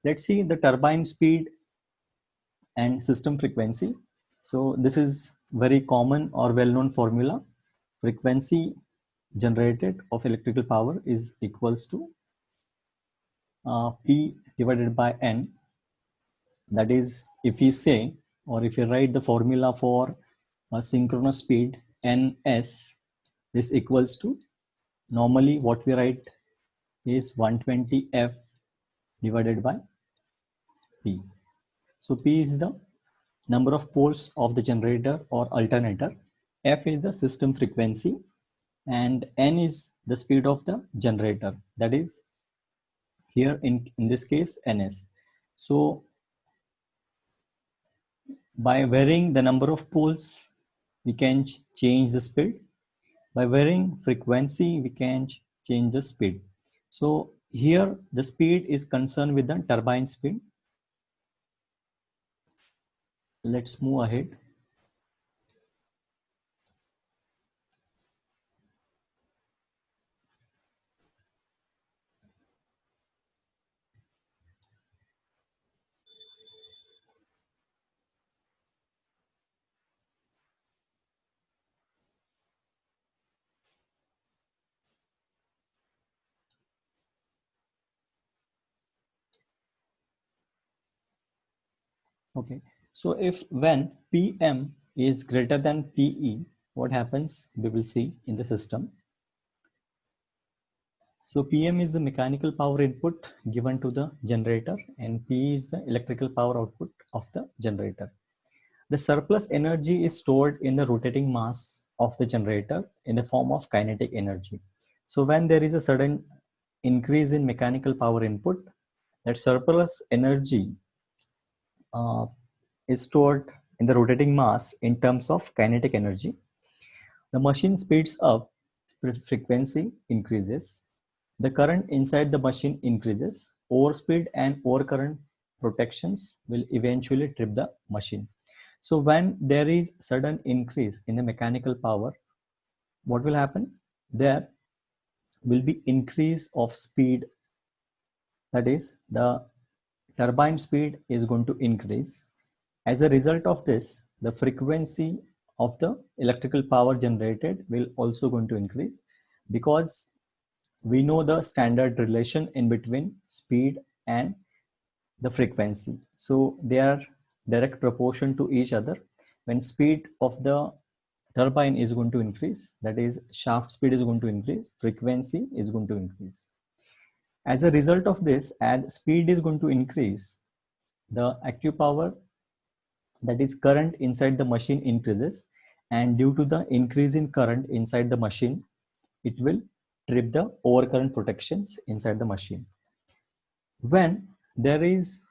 Let's see the turbine speed and system frequency. So this is very common or well-known formula. Frequency generated of electrical power is equals to P divided by N. That is, if we say, or if you write the formula for a synchronous speed Ns, this equals to, normally what we write is 120 F divided by P. So P is the number of poles of the generator or alternator, F is the system frequency, and N is the speed of the generator, that is here in this case Ns. So by varying the number of poles, we can change the speed. By varying frequency, we can change the speed. So here the speed is concerned with the turbine speed. Let's move ahead. Okay, so if when PM is greater than PE, what happens? We will see in the system. So PM is the mechanical power input given to the generator, and PE is the electrical power output of the generator. The surplus energy is stored in the rotating mass of the generator in the form of kinetic energy. So when there is a sudden increase in mechanical power input, that surplus energy is stored in the rotating mass in terms of kinetic energy. The machine speeds up, frequency increases, the current inside the machine increases, overspeed and overcurrent protections will eventually trip the machine. So when there is sudden increase in the mechanical power, what will happen? There will be increase of speed, that is the turbine speed is going to increase. As a result of this, the frequency of the electrical power generated will also going to increase, because we know the standard relation in between speed and the frequency. So they are direct proportion to each other. When speed of the turbine is going to increase, that is shaft speed is going to increase, frequency is going to increase. As a result of this, as speed is going to increase, the active power, that is current inside the machine, increases, and due to the increase in current inside the machine, it will trip the overcurrent protections inside the machine. When there is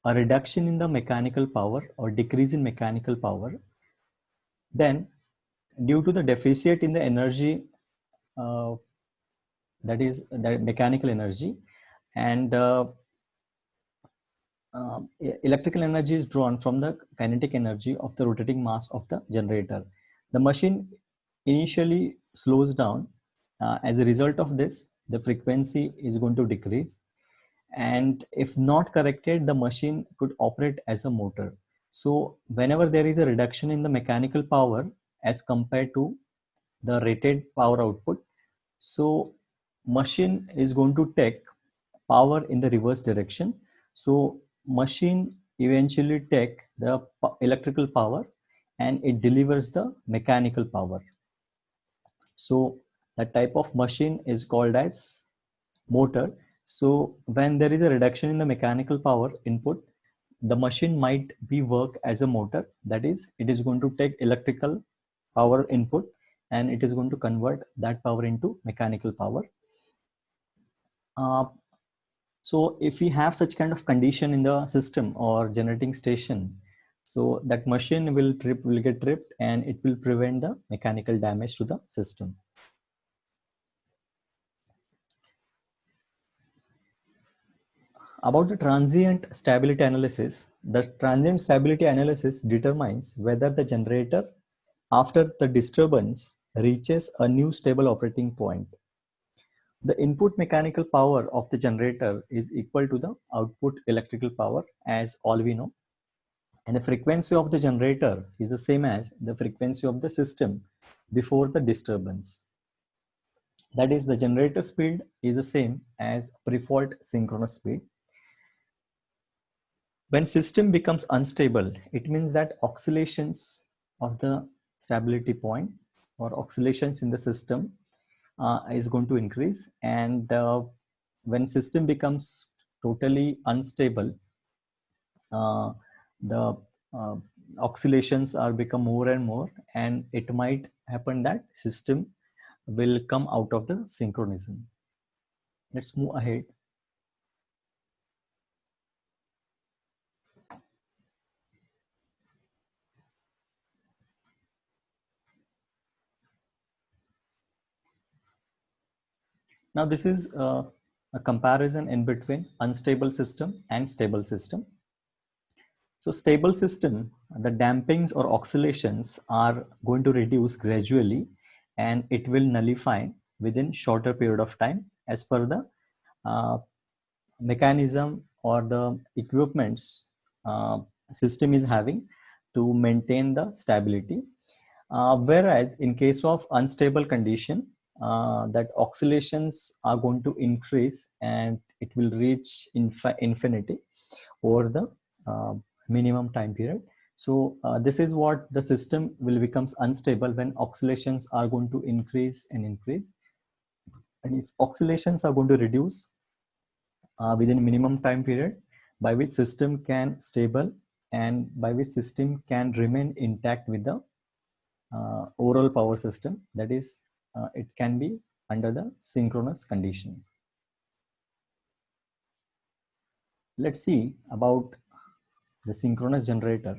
a reduction in the mechanical power or decrease in mechanical power, then due to the deficit in the energy, that is the mechanical energy, and electrical energy is drawn from the kinetic energy of the rotating mass of the generator. The machine initially slows down. As a result of this, the frequency is going to decrease, and if not corrected, the machine could operate as a motor. So whenever there is a reduction in the mechanical power as compared to the rated power output, so machine is going to take power in the reverse direction. So machine eventually take the electrical power and it delivers the mechanical power. So that type of machine is called as motor. So when there is a reduction in the mechanical power input, the machine might be work as a motor. That is, it is going to take electrical power input and it is going to convert that power into mechanical power. So if we have such kind of condition in the system or generating station, so that machine will get tripped and it will prevent the mechanical damage to the system. About the transient stability analysis, the transient stability analysis determines whether the generator after the disturbance reaches a new stable operating point. The input mechanical power of the generator is equal to the output electrical power, as all we know. And the frequency of the generator is the same as the frequency of the system before the disturbance. That is, the generator speed is the same as pre-fault synchronous speed. When system becomes unstable, it means that oscillations of the stability point or oscillations in the system is going to increase. And when system becomes totally unstable, uh, the uh, oscillations are become more and more, and it might happen that system will come out of the synchronism. Let's move ahead. Now this is a comparison in between unstable system and stable system. So stable system, the dampings or oscillations are going to reduce gradually, and it will nullify within shorter period of time as per the uh, mechanism or the equipments uh, system is having to maintain the stability. Whereas in case of unstable condition, that oscillations are going to increase and it will reach infinity over the uh, minimum time period. So this is what the system will becomes unstable when oscillations are going to increase and increase. And if oscillations are going to reduce within minimum time period, by which system can stable and by which system can remain intact with the overall power system, that is it can be under the synchronous condition. Let's see about the synchronous generator.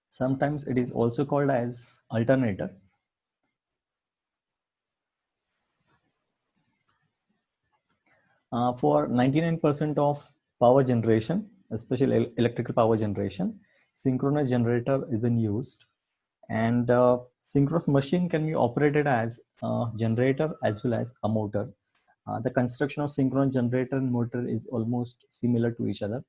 Sometimes it is also called as alternator. For 99% of power generation, especially electrical power generation, synchronous generator is been used. And synchronous machine can be operated as a generator as well as a motor. The construction of synchronous generator and motor is almost similar to each other.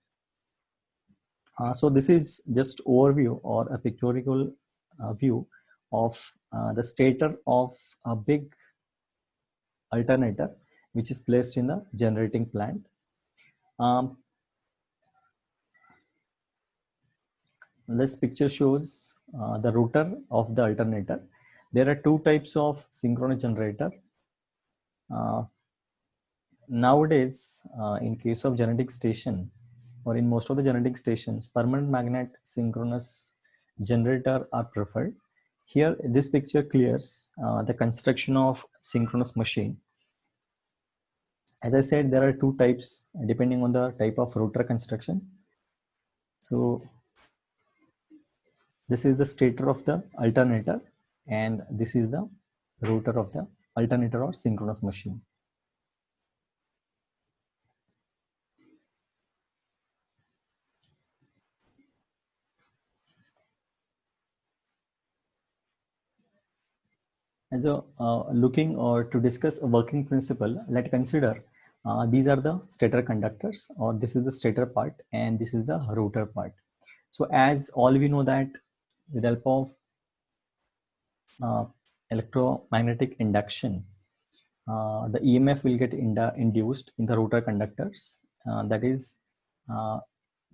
So this is just overview or a pictorial view of the stator of a big alternator which is placed in a generating plant. Um, this picture shows the rotor of the alternator. There are two types of synchronous generator. Uh, Nowadays, in case of genetic station, or in most of the genetic stations, permanent magnet synchronous generator are preferred. Here, this picture clears the construction of synchronous machine. As I said, there are two types depending on the type of rotor construction. So this is the stator of the alternator, and this is the rotor of the alternator or synchronous machine. And so looking or to discuss a working principle, let's consider these are the stator conductors, or this is the stator part and this is the rotor part. So as all we know that with the help of electromagnetic induction, the EMF will get induced in the rotor conductors. That is, uh,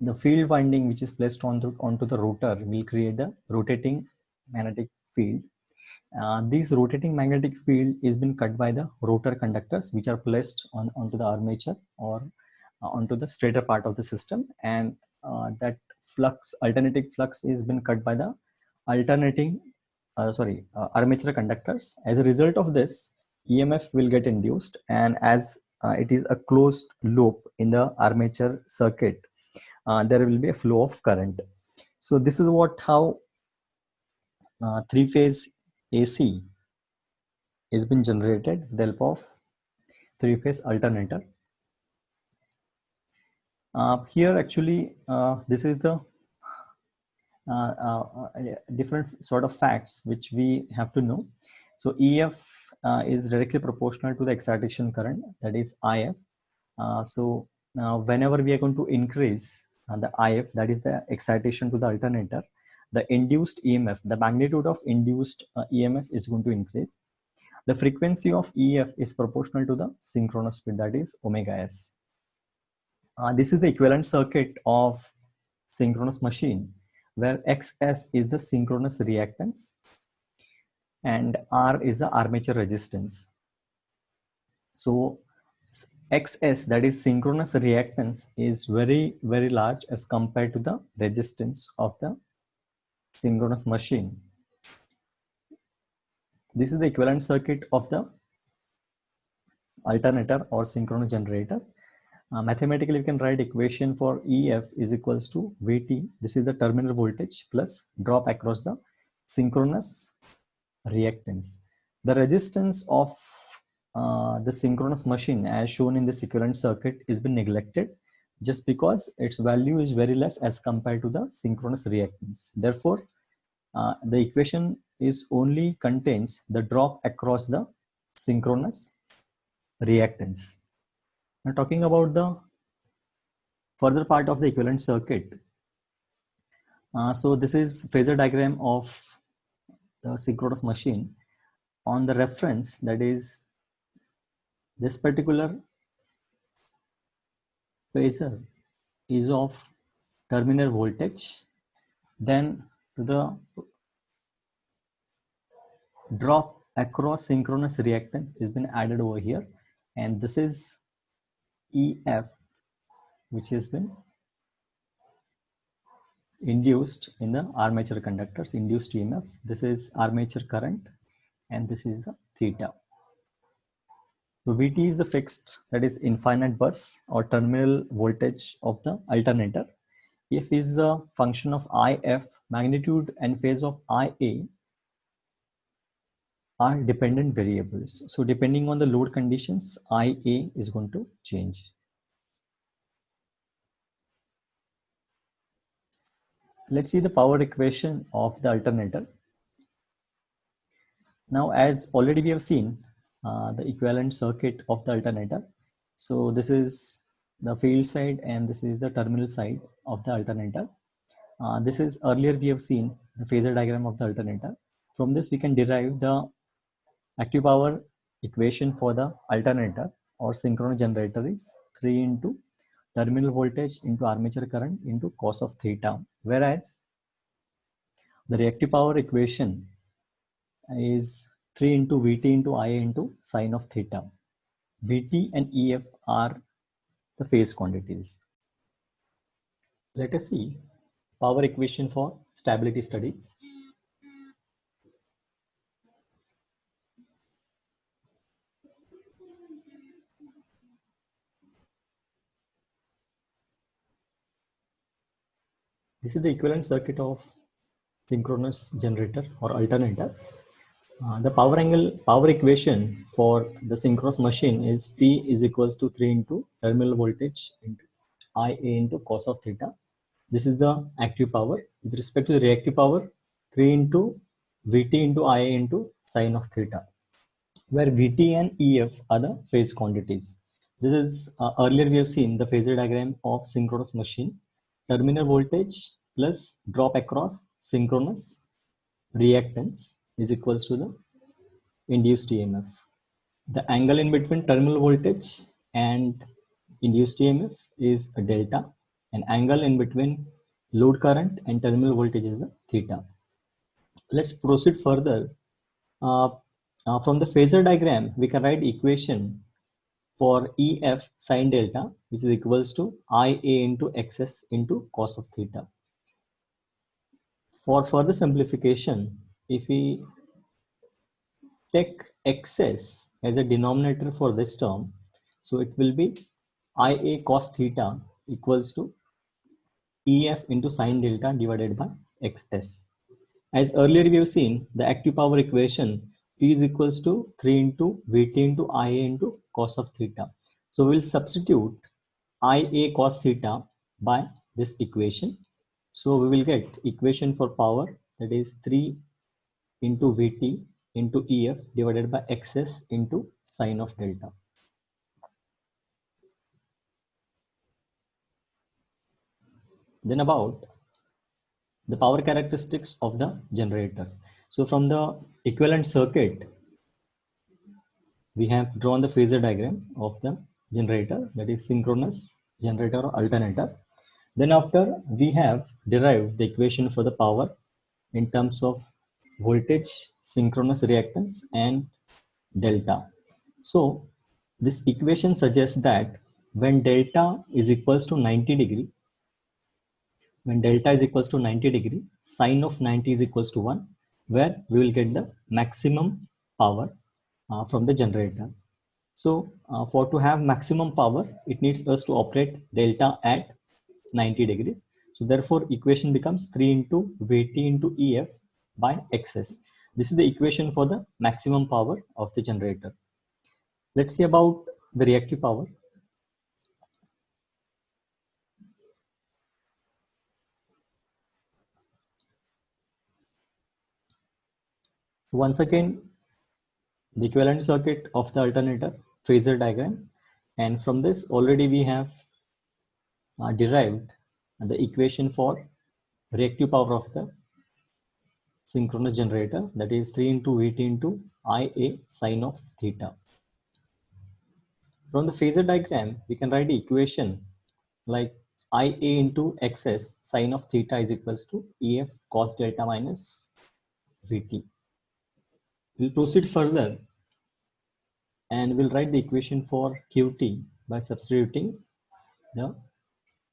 the field winding which is placed onto the rotor will create the rotating magnetic field. This rotating magnetic field is been cut by the rotor conductors which are placed onto the armature or onto the stator part of the system, and that alternating flux is been cut by the alternating armature conductors. As a result of this, EMF will get induced, and as it is a closed loop in the armature circuit, there will be a flow of current. So this is what how three-phase AC is been generated with the help of three-phase alternator. Here actually this is the different sort of facts which we have to know. So EF is directly proportional to the excitation current, that is IF. So whenever we are going to increase the IF, that is the excitation to the alternator, the induced EMF, the magnitude of induced EMF is going to increase. The frequency of EF is proportional to the synchronous speed, that is omega s. This is the equivalent circuit of synchronous machine, where Xs is the synchronous reactance and R is the armature resistance. So Xs, that is synchronous reactance, is very, very large as compared to the resistance of the synchronous machine. This is the equivalent circuit of the alternator or synchronous generator. Mathematically, we can write equation for EF is equals to Vt. This is the terminal voltage plus drop across the synchronous reactance. The resistance of the synchronous machine, as shown in this equivalent circuit, is been neglected just because its value is very less as compared to the synchronous reactance. Therefore, the equation is only contains the drop across the synchronous reactance. Now, talking about the further part of the equivalent circuit. So this is phasor diagram of the synchronous machine. On the reference, that is this particular phasor is of terminal voltage, then to the drop across synchronous reactance has been added over here, and this is EF, which has been induced in the armature conductors, induced EMF. This is armature current, and this is the theta. So Vt is the fixed, that is infinite bus or terminal voltage of the alternator. F is the function of IF. Magnitude and phase of IA are dependent variables. So depending on the load conditions, IA is going to change. Let's see the power equation of the alternator. Now, as already we have seen the equivalent circuit of the alternator. So this is the field side and this is the terminal side of the alternator. This is earlier we have seen the phasor diagram of the alternator. From this we can derive the active power equation for the alternator or synchronous generator is 3 into terminal voltage into armature current into cos of theta, whereas the reactive power equation is 3 into Vt into Ia into sine of theta. Vt and EF are the phase quantities. Let us see power equation for stability studies. This is the equivalent circuit of synchronous generator or alternator. The power equation for the synchronous machine is P is equals to 3 into terminal voltage into Ia into cos of theta. This is the active power. With respect to the reactive power, 3 into Vt into Ia into sine of theta, where Vt and EF are the phase quantities. This is earlier we have seen the phasor diagram of synchronous machine. Terminal voltage plus drop across synchronous reactance is equals to the induced EMF. The angle in between terminal voltage and induced EMF is a delta, and angle in between load current and terminal voltage is the theta. Let's proceed further. From the phasor diagram, we can write equation for EF sine delta, which is equals to Ia into Xs into cos of theta. For further simplification, if we take Xs as a denominator for this term, so it will be Ia cos theta equals to EF into sine delta divided by Xs. As earlier we have seen, the active power equation P is equals to 3 into Vt into Ia into cos of theta. So we'll substitute Ia cos theta by this equation. So we will get equation for power, that is 3 into Vt into EF divided by Xs into sine of delta. Then about the power characteristics of the generator. So from the equivalent circuit, we have drawn the phasor diagram of the generator, that is synchronous generator or alternator. Then after, we have derived the equation for the power in terms of voltage, synchronous reactance and delta. So this equation suggests that when delta is equals to 90 degree, when delta is equals to 90 degree, sine of 90 is equals to 1, where we will get the maximum power from the generator. So for to have maximum power, it needs us to operate delta at 90 degrees. So therefore equation becomes 3 into Vt into EF by Xs. This is the equation for the maximum power of the generator. Let's see about the reactive power. Once again, the equivalent circuit of the alternator, phasor diagram, and from this already we have derived the equation for reactive power of the synchronous generator, that is 3 into Vt into Ia sine of theta. From the phasor diagram, we can write the equation like Ia into Xs sine of theta is equals to Ef cos delta minus Vt. We'll proceed further and we'll write the equation for Qt by substituting the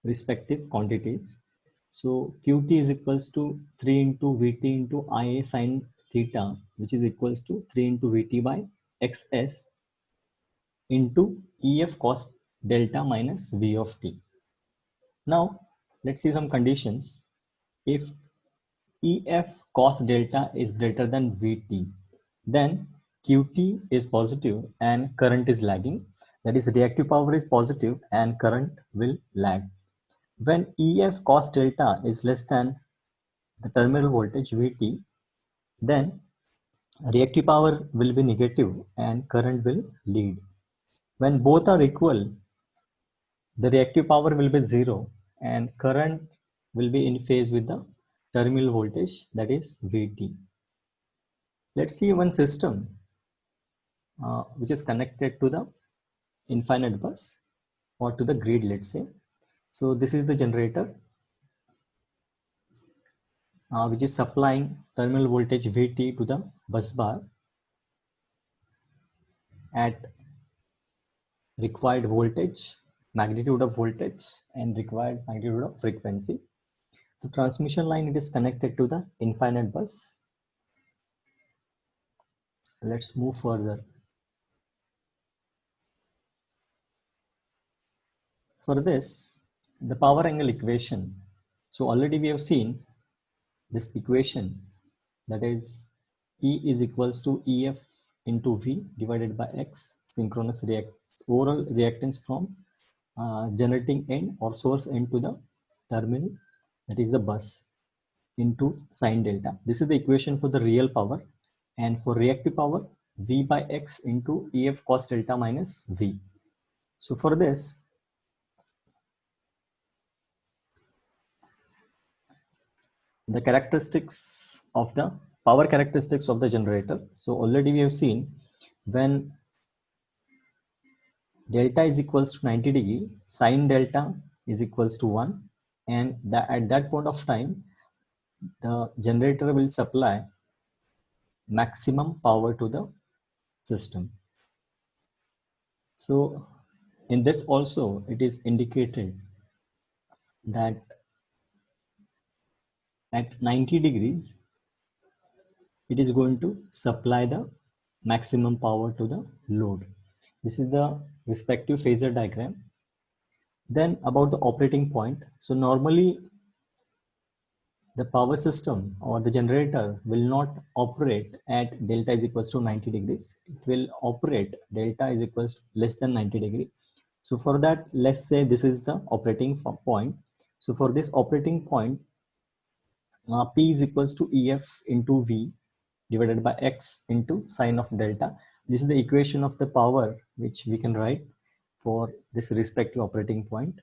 respective quantities. So Qt is equals to 3 into Vt into Ia sine theta, which is equals to 3 into Vt by Xs into Ef cos delta minus V of t. Now let's see some conditions. If Ef cos delta is greater than Vt, then Qt is positive and current is lagging. That is, reactive power is positive and current will lag. When Ef cos delta is less than the terminal voltage Vt, then reactive power will be negative and current will lead. When both are equal, the reactive power will be zero and current will be in phase with the terminal voltage, that is Vt. Let's see one system which is connected to the infinite bus or to the grid, let's say. So this is the generator which is supplying terminal voltage Vt to the bus bar at required voltage, magnitude of voltage and required magnitude of frequency. The transmission line, it is connected to the infinite bus. Let's move further. For this, the power angle equation. So already we have seen this equation, that is E is equals to EF into V divided by X, synchronous overall reactance from generating end or source end to the terminal, that is the bus, into sine delta. This is the equation for the real power, and for reactive power, V by X into EF cos delta minus V. So for this, the characteristics of the power characteristics of the generator. So already we have seen when delta is equals to 90 degree, sine delta is equals to 1, and at that point of time, the generator will supply maximum power to the system. So in this also, it is indicated that at 90 degrees, it is going to supply the maximum power to the load. This is the respective phasor diagram. Then about the operating point. So normally the power system or the generator will not operate at delta is equals to 90 degrees. It will operate delta is equals to less than 90 degree. So for that, let's say this is the operating point. So for this operating point, P is equals to EF into V divided by X into sine of delta. This is the equation of the power which we can write for this respective operating point.